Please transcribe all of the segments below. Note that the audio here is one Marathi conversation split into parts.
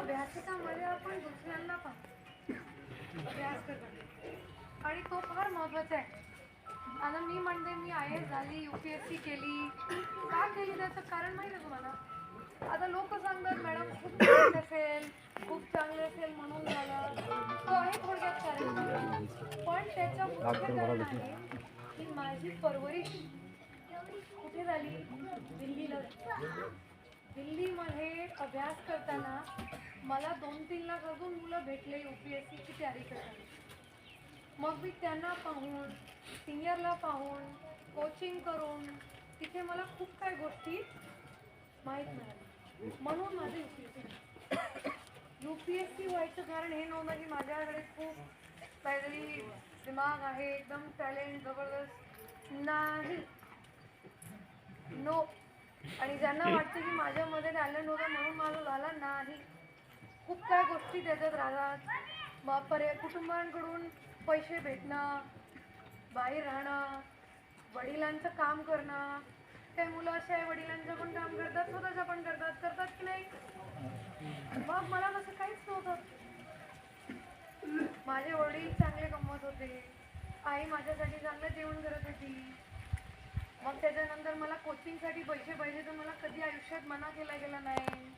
अभ्यासिकामध्ये आपण दुसऱ्यांना पाहतो अभ्यास करताना, आणि तो फार महत्त्वाचा आहे. आता मी म्हणते मी IAS झाली, UPSC केली, का केली त्याचं कारण माहिती आहे तुम्हाला? आता लोक सांगतात मॅडम खूप चांगले असेल, खूप चांगले असेल म्हणून झालं, तो आहे थोडक्यात कारण. पण त्याच्या मुख्य कारण आहे की माझी परवरिश कुठे झाली? दिल्लीला. दिल्लीमध्ये अभ्यास करताना मला 2-3 लाख अजून मुलं भेटले UPSCची तयारी करताना. मग मी त्यांना पाहून, सिनियरला पाहून, कोचिंग करून तिथे मला खूप काही गोष्टी माहीत मिळाल्या. म्हणून माझं UPSC व्हायचं कारण हे नव्हतं की माझ्याकडे खूप काहीतरी दिमाग आहे, एकदम टॅलेंट जबरदस्त, नाही. नो. आणि ज्यांना वाटतं की माझ्यामध्ये टॅलेंट होतं म्हणून माझं झालं, नाही. खूप काही गोष्टी त्याच्यात राहतात. मग कुटुंबांकडून पैसे भेटणं, बाहेर राहणं, वडिलांचं काम करणं. काही मुलं असे आहे वडिलांचं पण काम करतात, स्वतःचं पण करतात की नाही? मग मला तसं काहीच नव्हतं. माझे वडील चांगले कमवत होते, आई माझ्यासाठी चांगलं जेवण करत होती. मग त्याच्यानंतर मला कोचिंगसाठी पैसे पाहिजे तर मला कधी आयुष्यात मना केला गेला नाही.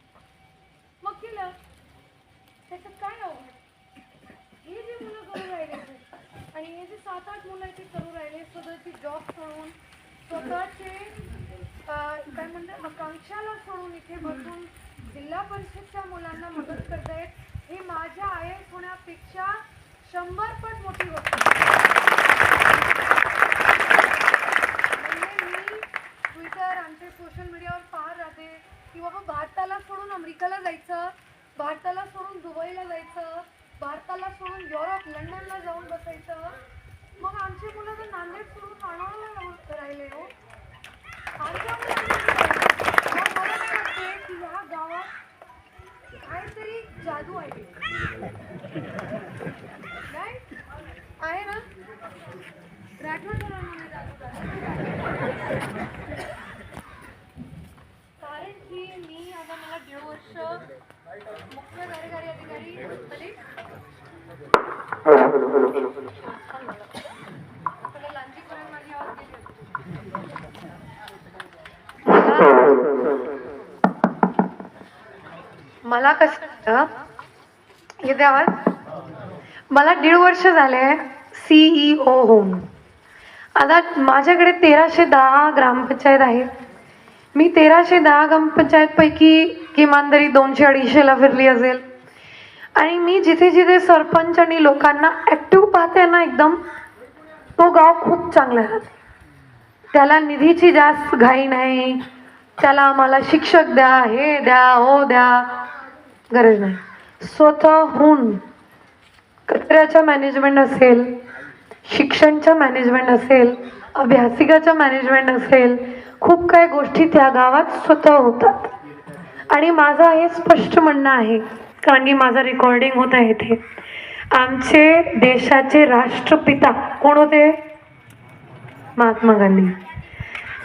मग केलं. त्याच्यात काय अवघड? हे जे मुलं करू राहिले आणि हे जे 7-8 मुलं इथे करू राहिले, स्वतःची जॉब सोडून, स्वतःचे काय म्हणतात आकांक्षाला सोडून इथे बसून जिल्हा परिषदच्या मुलांना मदत करतायत, हे माझ्या IAS होण्यापेक्षा 100 पट मोठी गोष्ट. म्हणजे मी ट्विटर, आमचे सोशल मीडियावर पाहत राहते की बाबा भारताला सोडून अमेरिकाला जायचं, भारताला सोडून दुबईला जायचं, भारताला सोडून युरोप, लंडनला जाऊन बसायचं. मग आमची मुलं तर नांदेड सोडून मानवला राहिले हो. आमच्या मग मला काय वाटते की ह्या गावात काहीतरी जादू आहे. नाही आहे ना? राठोड सरांमध्ये जादू कारण की मी आता मला 1.5 वर्ष मुख्य कार्यकारी अधिकारी माझी आवाज मला कसं येते आवाज? मला 1.5 वर्ष झाले CEO होऊन. आता माझ्याकडे 1310 ग्रामपंचायत आहे. मी 1310 ग्रामपंचायत पैकी किमान तरी 200-250ला फिरली असेल. आणि मी जिथे जिथे सरपंच आणि लोकांना ॲक्टिव्ह पाहते ना, एकदम तो गाव खूप चांगला राहते. त्याला निधीची जास्त घाई नाही, त्याला आम्हाला शिक्षक द्या, हे द्या, हो द्या, गरज नाही. स्वतःहून कचऱ्याचं मॅनेजमेंट असेल, शिक्षणचं मॅनेजमेंट असेल, अभ्यासिकाचं मॅनेजमेंट असेल, खूप काही गोष्टी त्या गावात स्वतः होतात. आणि माझं हे स्पष्ट म्हणणं आहे, कारण की माझं रेकॉर्डिंग होत आहे इथे. आमचे देशाचे राष्ट्रपिता कोण होते? महात्मा गांधी.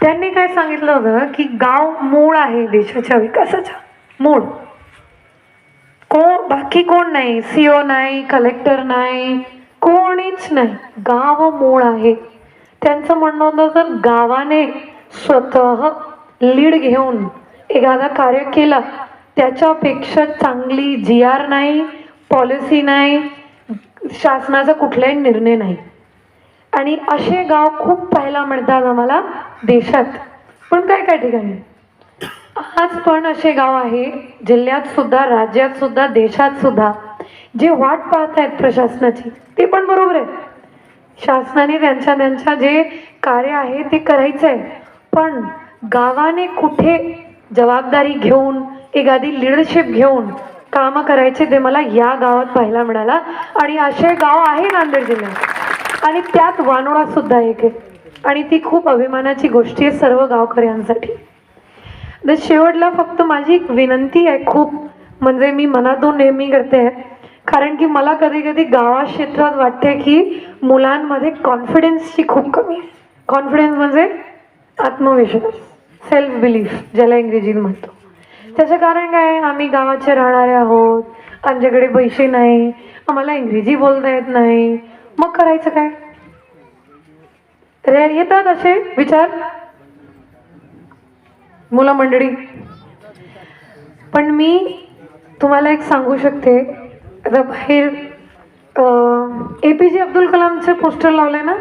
त्यांनी काय सांगितलं होतं की गाव मूळ आहे देशाच्या विकासाचा, मूळ. बाकी कोण नाही, CO नाही, कलेक्टर नाही, कोणीच नाही, गाव मूळ आहे. त्यांचं म्हणणं होतं तर गावाने स्वतः लीड घेऊन एखादा कार्य केलं, त्याच्यापेक्षा चांगली GR नाही, पॉलिसी नाही, शासनाचा कुठलाही निर्णय नाही. आणि असे गाव खूप पाहायला मिळतात आम्हाला देशात, पण काय काय ठिकाणी. आज पण असे गाव आहे जिल्ह्यात सुद्धा, राज्यात सुद्धा, देशात सुद्धा, जे वाट पाहत आहेत प्रशासनाची. ते पण बरोबर आहे, शासनाने त्यांच्या जे कार्य आहे ते करायचं आहे. पण गावाने कुठे जबाबदारी घेऊन, एखादी लिडरशिप घेऊन कामं करायचे, ते मला या गावात पाहायला मिळाला. आणि असे गाव आहे नांदेड जिल्ह्यात, आणि त्यात वानोळा सुद्धा एक आहे. आणि ती खूप अभिमानाची गोष्ट आहे सर्व गावकऱ्यांसाठी. तर शेवटला फक्त माझी एक विनंती आहे, खूप म्हणजे मी मनातून नेहमी करते, कारण की मला कधी कधी गावा क्षेत्रात वाटते की मुलांमध्ये कॉन्फिडन्सची खूप कमी आहे. कॉन्फिडन्स म्हणजे आत्मविश्वास, सेल्फ बिलीफ ज्याला इंग्रजीत म्हणतो. त्याचं कारण काय? आम्ही गावाचे राहणारे आहोत, आमच्याकडे पैसे नाही, आम्हाला इंग्रजी बोलता येत नाही, मग करायचं काय? येतात असे विचार मुलं मंडळी. पण मी तुम्हाला एक सांगू शकते, आता बाहेर APJ अब्दुल कलामचे पोस्टर लावले ना.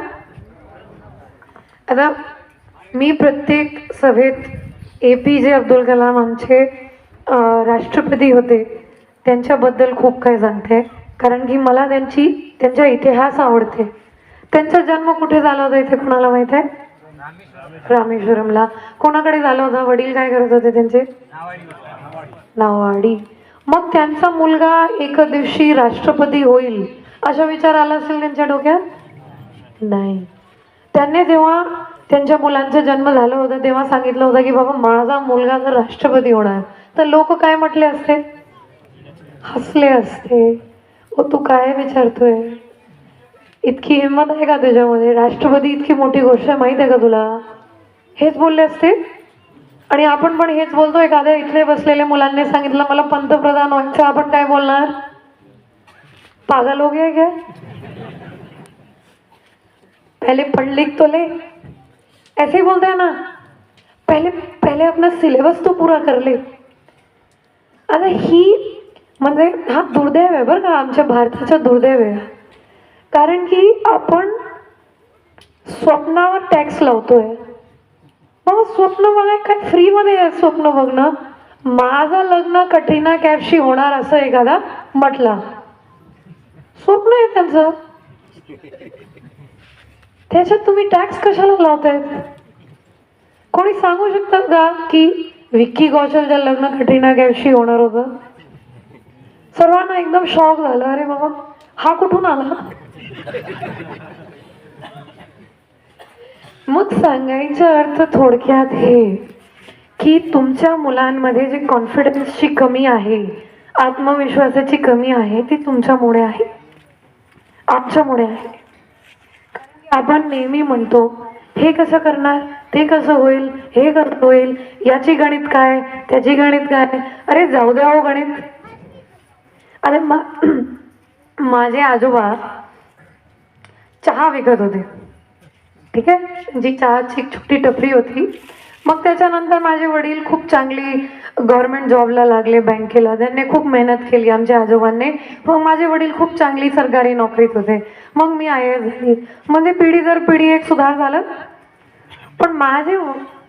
आता मी प्रत्येक सभेत APJ अब्दुल कलाम आमचे राष्ट्रपती होते त्यांच्याबद्दल खूप काही सांगते, कारण की मला त्यांचा इतिहास आवडते. त्यांचा जन्म कुठे झाला होता इथे कोणाला माहित आहे? रामेश्वरमला. कोणाकडे झाला होता? वडील काय करत होते त्यांचे? नावाडी. मग त्यांचा मुलगा एक दिवशी राष्ट्रपती होईल असा विचार आला असेल त्यांच्या डोक्यात? नाही. त्यांनी जेव्हा त्यांच्या मुलांचा जन्म झाला होता तेव्हा सांगितलं होतं की बाबा माझा मुलगा जर राष्ट्रपती होणार तर लोक काय म्हटले असते? हसले असते. ओ तू काय विचारतोय? इतकी हिंमत आहे का तुझ्यामध्ये? राष्ट्रपती इतकी मोठी गोष्ट आहे माहित आहे का तुला? हेच बोलले असते. आणि आपण पण हेच बोलतो. एखाद्या इथले बसलेल्या मुलांनी सांगितलं मला पंतप्रधान व्हायचं, आपण काय बोलणार? पागल हो गया क्या? पहले पढ़ लिख तो ले, ऐसे ही बोलते हैं ना. पहले अपना सिलेबस तो पूरा कर ले. आता ही म्हणजे हा दुर्दैव आहे बरं का, आमच्या भारताचा दुर्दैव आहे. कारण की आपण स्वप्नावर टॅक्स लावतोय. मग स्वप्न बघाय काय फ्री मध्ये आहे स्वप्न बघणं? माझं लग्न कटरीना कैफशी होणार असं एखादा म्हटला, स्वप्न आहे त्यांचं, त्याच्यात तुम्ही टॅक्स कशाला लावतायत? कोणी सांगू शकतात का की विक्की कौशलचं लग्न कटरीना कैफशी होणार होतं? सर्वांना एकदम शॉक झालं, अरे बाबा हा कुठून आला? मग सांगायचा अर्थ थोडक्यात हे की तुमच्या मुलांमध्ये जे कॉन्फिडन्सची कमी आहे, आत्मविश्वासाची कमी आहे, ती तुमच्यामुळे आहे, आमच्यामुळे आहे. आपण नेहमी म्हणतो हे कसं करणार, ते कसं होईल, हे कसं होईल, याची गणित काय, त्याची गणित काय. अरे जाऊ द्या हो गणित. अरे माझे आजोबा चहा विकत होते, ठीक आहे, जी चहाची एक छोटी टपरी होती. मग त्याच्यानंतर माझे वडील खूप चांगली गव्हर्नमेंट जॉबला लागले, बँकेला. त्यांनी खूप मेहनत केली आमच्या आजोबांनी. मग माझे वडील खूप चांगली सरकारी नोकरीत होते. मग मी IAS झाली. म्हणजे पिढी दर पिढी एक सुधार झालं. पण माझे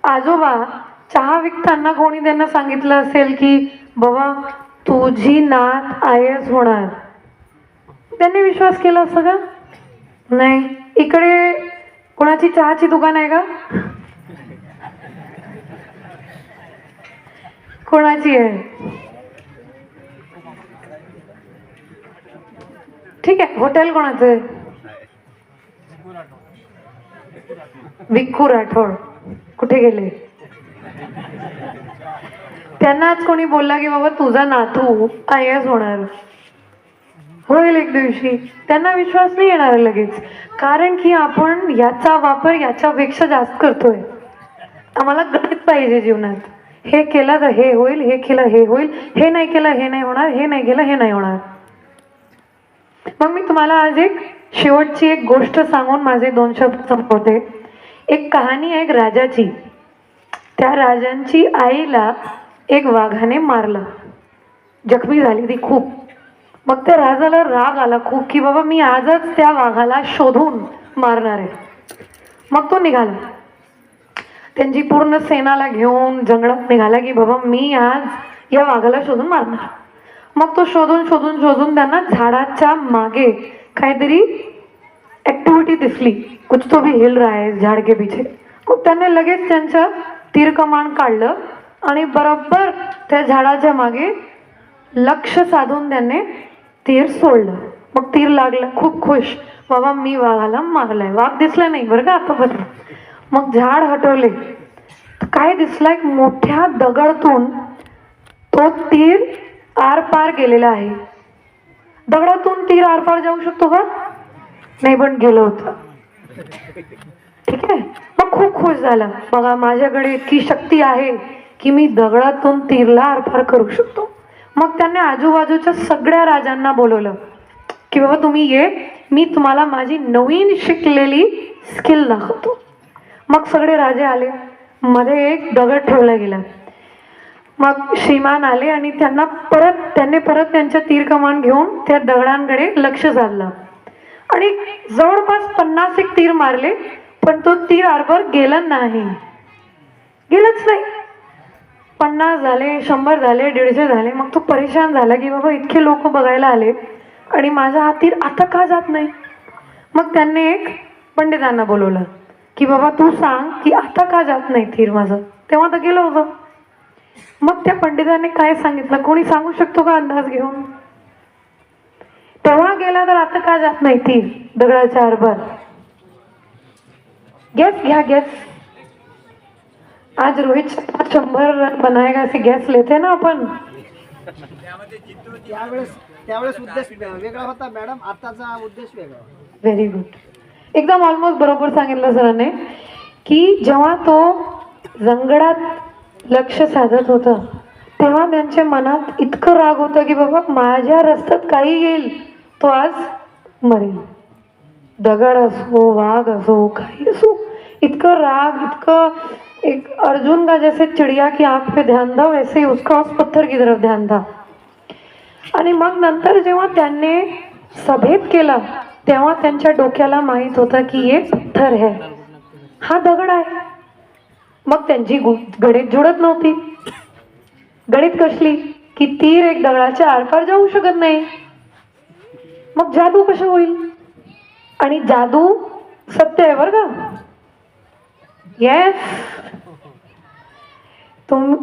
आजोबा चहा विकताना कोणी त्यांना सांगितलं असेल की बाबा तुझी नात IAS होणार, त्यांनी विश्वास केला असं का? नाही. इकडे कोणाची चहाची दुकान आहे का? कोणाची आहे? ठीक आहे. हॉटेल कोणाचं आहे? विक्कू राठोड. कुठे गेले? त्यांना आज कोणी बोलला की बाबा तुझा नातू IAS होणार, होईल एक दिवशी, त्यांना विश्वास नाही येणार लगेच. कारण की आपण याचा वापर याच्यापेक्षा जास्त करतोय. आम्हाला गणित पाहिजे जीवनात. हे केलं तर हे होईल, हे केलं हे होईल, हे नाही केलं हे नाही होणार, हे नाही केलं हे नाही होणार. मग मी तुम्हाला आज एक शेवटची एक गोष्ट सांगून माझे 2 शब्द संपवते. एक कहाणी आहे एक राजाची. त्या राजांची आईला एक वाघाने मारलं, जखमी झाली ती खूप. मग त्या राजाला राग आला खूप की बाबा मी आजच त्या वाघाला शोधून मारणार आहे. मग तो निघाला, त्यांची पूर्ण सेनाला घेऊन जंगलात निघाला की बाबा मी आज या वाघाला शोधून मारणार. मग तो शोधून शोधून शोधून त्यांना झाडाच्या मागे काहीतरी ऍक्टिव्हिटी दिसली, कुछ तो भी हिल रहा है झाड के पीछे. मग त्याने लगेच त्यांचं तीर कमान काढलं आणि बरोबर त्या झाडाच्या मागे लक्ष साधून त्याने तीर सोडलं. मग तीर लागलं, खूप खुश, बाबा मी वाघाला मारलाय. वाघ दिसला नाही बरं का आतापर्यंत. मग झाड हटवले, काय दिसलं, एक मोठ्या दगडातून तो तीर आर पार गेलेला आहे. दगडातून तीर आर पार जाऊ शकतो का? नाही, पण गेलं होतं. ठीक आहे. मग खूप खुश झाला, बघा माझ्याकडे इतकी शक्ती आहे की मी दगडातून तीरला आरपार करू शकतो. मग त्यांनी आजूबाजूच्या सगळ्या राजांना बोलवलं की बाबा तुम्ही ये, मी तुम्हाला माझी नवीन शिकलेली स्किल दाखवतो. मग सगळे राजे आले. मध्ये एक दगड ठेवला गेला. मग श्रीमान आले आणि त्यांनी परत त्यांच्या तीर कमान घेऊन त्या दगडांकडे लक्ष साधलं आणि जवळपास 50 एक तीर मारले, पण तो तीर आरपार गेला नाही, गेलंच नाही. 50 झाले, 100 झाले, 150 झाले. मग तो परेशान झाला की बाबा इतके लोक बघायला आले आणि माझा हा तीर आता का जात नाही. मग त्यांनी एक पंडितांना बोलवलं की बाबा तू सांग की आता का जात नाही तीर माझं, तेव्हा तर गेलं होतं. मग त्या पंडितांनी काय सांगितलं, कोणी सांगू शकतो का अंदाज घेऊन? तेव्हा गेला तर आता का जात नाही तीर दगडाच्या आरपार? गैस घ्या, गैस. आज रोहित शर्मा 100 रन बनाएगा असे गॅस लेते ना आपण. त्यावेळेस उद्देश वेगळा होता मॅडम, आताचा उद्देश वेगळा. Very good. एकदम ऑलमोस्ट बरोबर सांगितलं सरांनी की जेव्हा तो जंगलात लक्ष साधत होता तेव्हा त्यांच्या मनात इतकं राग होतं की बाबा माझ्या रस्त्यात काही येईल तो आज मरेल. दगड असो, वाघ असो, काही असो, इतकं राग, इतकं. एक अर्जुन का जैसे चिड़िया की आंख पे ध्यान था वैसे ही उसका उस पत्थर की तरफ ध्यान था. आणि मग नंतर जेव्हा त्यांनी सभेत केला तेव्हा त्यांच्या डोक्याला माहित होतं की ये पत्थर है, हा दगड आहे. मग त्यांची गणित जुळत नव्हती. गणित कसली की तीर एक दगडाच्या आरपार जाऊ शकत नाही. मग जादू कसं होईल? आणि जादू सत्य आहे बरं का. येस,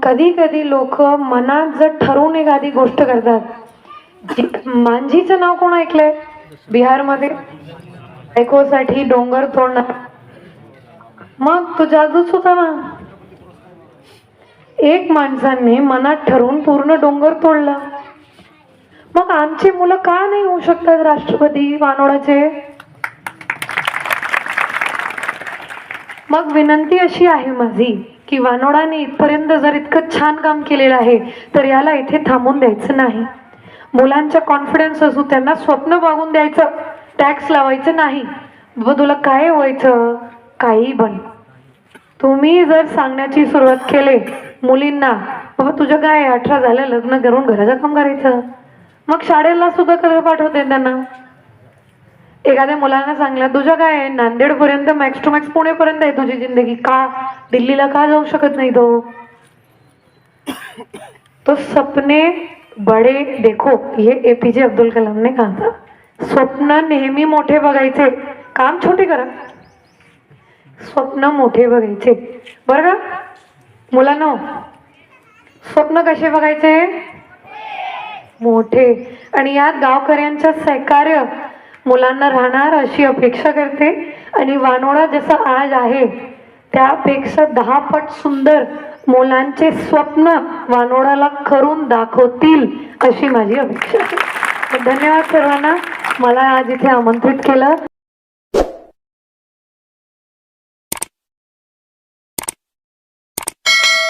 कधी कधी लोक मनात जर ठरवून एखादी गोष्ट करतात. मांझीचं नाव कोण ऐकलंय? बिहारमध्ये बायकोसाठी डोंगर तोडणार. मग तो जादूच होता ना. एक माणसाने मनात ठरवून पूर्ण डोंगर तोडला. मग आमची मुलं का नाही होऊ शकतात राष्ट्रपती वानोडाचे? मग विनंती अशी आहे माझी की वानोडाने इथपर्यंत जर इतकं छान काम केलेलं आहे तर याला इथे थांबून द्यायचं नाही. मुलांचा कॉन्फिडन्स असू, त्यांना स्वप्न बघून द्यायचं, टॅक्स लावायचं नाही. बाबा तुला काय व्हायचं, काही बन. तुम्ही जर सांगण्याची सुरुवात केली मुलींना, बाबा तुझं काय 18 झालं, लग्न करून घराचं काम करायचं, मग शाळेला सुद्धा कसं पाठवते त्यांना? एखाद्या मुलांना सांगलं तुझं काय आहे, नांदेड पर्यंत मॅक्स टू मॅक्स पुणेपर्यंत आहे तुझी जिंदगी, का दिल्लीला का जाऊ शकत नाही तो सपने बडे देखो, हे APJ अब्दुल कलामने कहा था. स्वप्न नेहमी मोठे बघायचे, काम छोटे करा. स्वप्न मोठे बघायचे बरं का मुलांनो. स्वप्न कसे बघायचे? मोठे. आणि यात गावकऱ्यांचं सहकार्य मुलांना राहणार अशी अपेक्षा करते. आणि वानोडा जसं आज आहे त्यापेक्षा 10 पट सुंदर मुलांचे स्वप्न वानोडाला करून दाखवतील अशी माझी अपेक्षा आहे. धन्यवाद सर्वांना मला आज इथे आमंत्रित केलं.